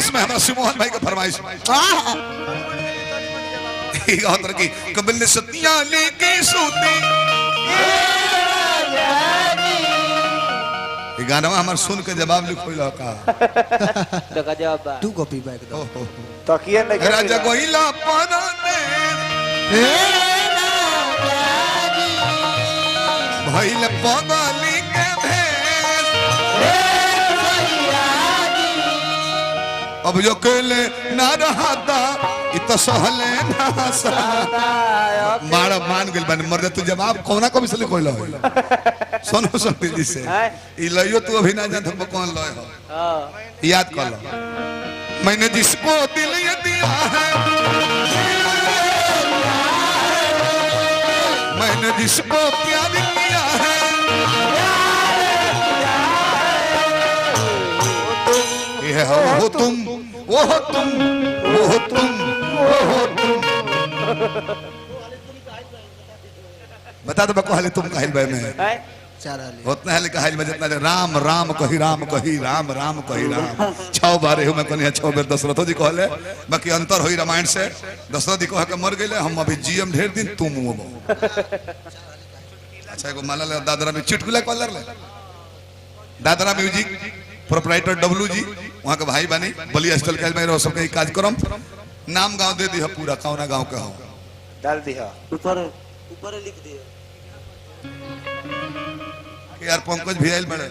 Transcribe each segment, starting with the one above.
फरमाइश में हमारा सिमोहन भाई का फरमाइश की कबिल सतिया लेके सोती गाना हमार सुन के जवाब लिखो का तो जवाब तू कॉपी बैक दो तकिया नहीं राजा गोइला पराने भइल पगली के भेस अब जो केले ना रहता इत सहले ना सहता मारा मान गेल बन मर तू जवाब कोना को बिसले कोइला हो सुनो सुन जी से ई लइयो तू अभी ना जान तो कौन लय हो याद कर लो मैंने जिसको दिल ये दिया है मैंने जिसको प्यार किया है ये हो तुम वो हो तुम वो हो तुम वो हो तुम बता दो बको हाले तुम काहिल भाई में चार हाले उतना हाले काहिल में जितना राम राम कही राम कही राम 6 बार हो मैं कहनी 6 बार दशरथ जी कहले बाकी अंतर होई रामायण से दशरथ जी कह के मर गइले हम अभी जीएम ढेर दिन तुम हो अच्छा एगो माला ले दादरा में चुटकुला कॉलर ले दादरा म्यूजिक प्रोप्राइटर डब्लू जी वहां के भाई बनी बलिया स्टल के में सब के कार्यक्रम नाम गांव दे दी है पूरा कौना गांव का हो डाल दिया ऊपर लिख दिया यार पंकज भी आइल बड़े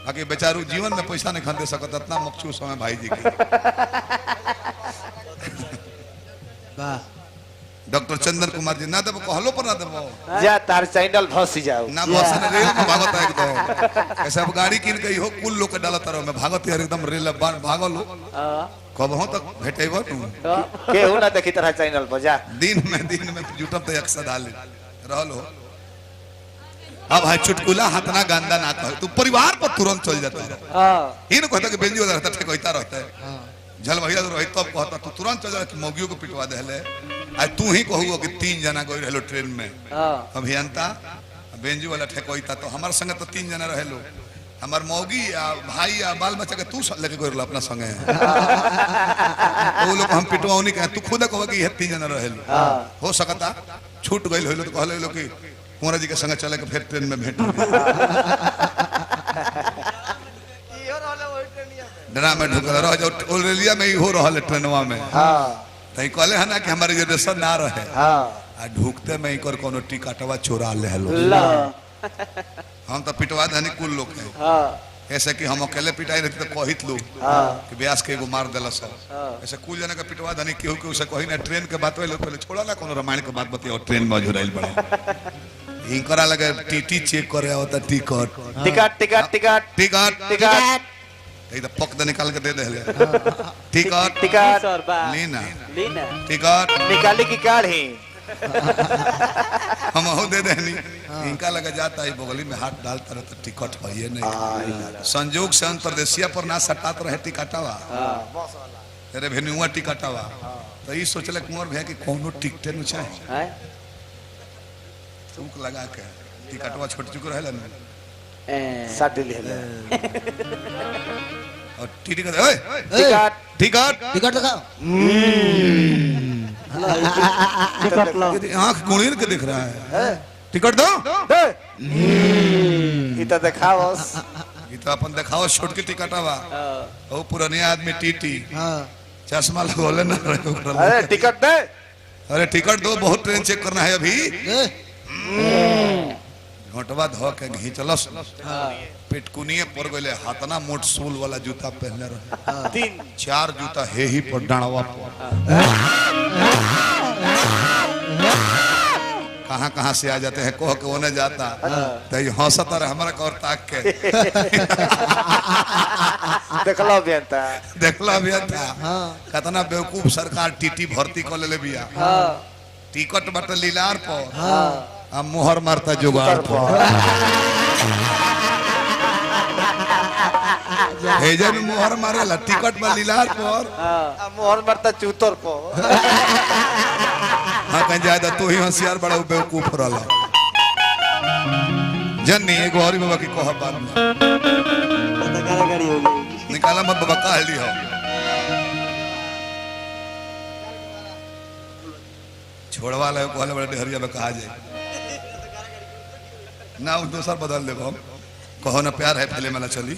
आगे बेचारू जीवन में पैसा नहीं खरीद सकत इतना मखसूस है भाई जी के वाह डॉक्टर चंदन कुमार जी ना देबो कहलो पर ना देबो जा तार चैनल फंसी जाओ ना बस ने रेल में भागत है एकदम ऐसा अब गाड़ी किन के हो कुल लोग के डालत रहो मैं भागत यार एकदम रेल भागल कब हो तक भेटेबो तू केहू ना देखी तरह चैनल पर जा दिन में जुटम तो अक्सर डाल रहल हो अब भाई चुटकुला हतना गंदा ना कह तू परिवार पर तुरंत चल जाता है हां ही न कहता कि बेंजी वाला रहता ठेकोइता रहता है झल भैया तो रोहित तब कहता तू तुरंत चल जा कि मौगियों को पिटवा देले आज तू ही कहू कि 3 जना गई रहलो ट्रेन में अभियंता बेंजी वाला ठेकोइता तो हमार संगे तो 3 जना रहलो हमार मौगी या भाई या बाल बच्चा के तू लेके गई रहलो अपना संगे वो लोग हम पिटवाओनी कहे तू खुद कहो कि ये 3 जना रहलो हो सकता छूट गइल होलो तो कहले लो कि कुंवरा जी के संगे चले के फिर ट्रेन में भेंट डरा में ढुकल रह जाओ ऑलरेलिया में ही हो रहल ट्रेनवा में तई कहले है ना कि हमारे रिजर्वेशन ना रहे आ ढुकते में इकर कोनो टिकटवा चोरा ले हलो हम तो पिटवा देनी कुल लोग के ऐसे कि हम अकेले पिटाई रहते तो कहित लोग कि ब्यास के एगो मार देला सब ऐसे कुल जना के पिटवा देनी केहू के उसे कही ना ट्रेन के बात होइल पहले छोड़ा ना कोनो रामायण के बात बतियो ट्रेन में झुराइल बड़े इनकरा लगे टीटी चेक करे होता टिकट एकदम पक दे निकाल के दे दे टिकट लीना टिकट निकाली की काढ़ी हम हो दे देनी इनका लगा जाता है बगली में हाथ डालता रहता टिकट है ये नहीं संजोग से अंतरदेशिया पर ना सटात रहे टिकटवा तेरे भेनुआ टिकटवा तो ये सोचले कुंवर भैया कि कोनो टिकटे न चाहे तुमको लगा के टिकटवा छोट चुक रहला न साट ले और टीटी का ओए टिकट दिखाओ टिकट लो आंख गुणीर के दिख रहा है टिकट दो इता दिखाओ इता अपन दिखाओ छोट के टिकटवा ओ पुराने आदमी टीटी चश्मा लगोले ना अरे टिकट दे अरे टिकट दो बहुत ट्रेन चेक करना है अभी घोटवा धो के घींचलस पेटकुनिए पर गले हाथना मोट सोल वाला जूता पहनले रहे 3-4 जूता हे ही पर डाणवा कहां से आ जाते हैं कह के ओने जाता तो ये हंसता रहे हमारा और ताक के देखला बेटा कितना बेवकूफ सरकार टीटी भर्ती कर ले बिया टिकट बट लीलार पर अब मोहर मारता जुगाड़ पर हेजन मोहर मारेला टिकट में लीलार पर मोहर मारता चूतर पर हां कहीं ज्यादा तू ही होशियार बड़ा बेवकूफ रहला जन्नी एगो और बाबा की कह बात में गाड़ी हो गई निकाला मत बाबा काढ़ ली हो छोड़वा ले कहले बड़े डेहरिया में कहा जाए ना वो दूसर बदल देबो कहो ना प्यार है फिल्म वाला चली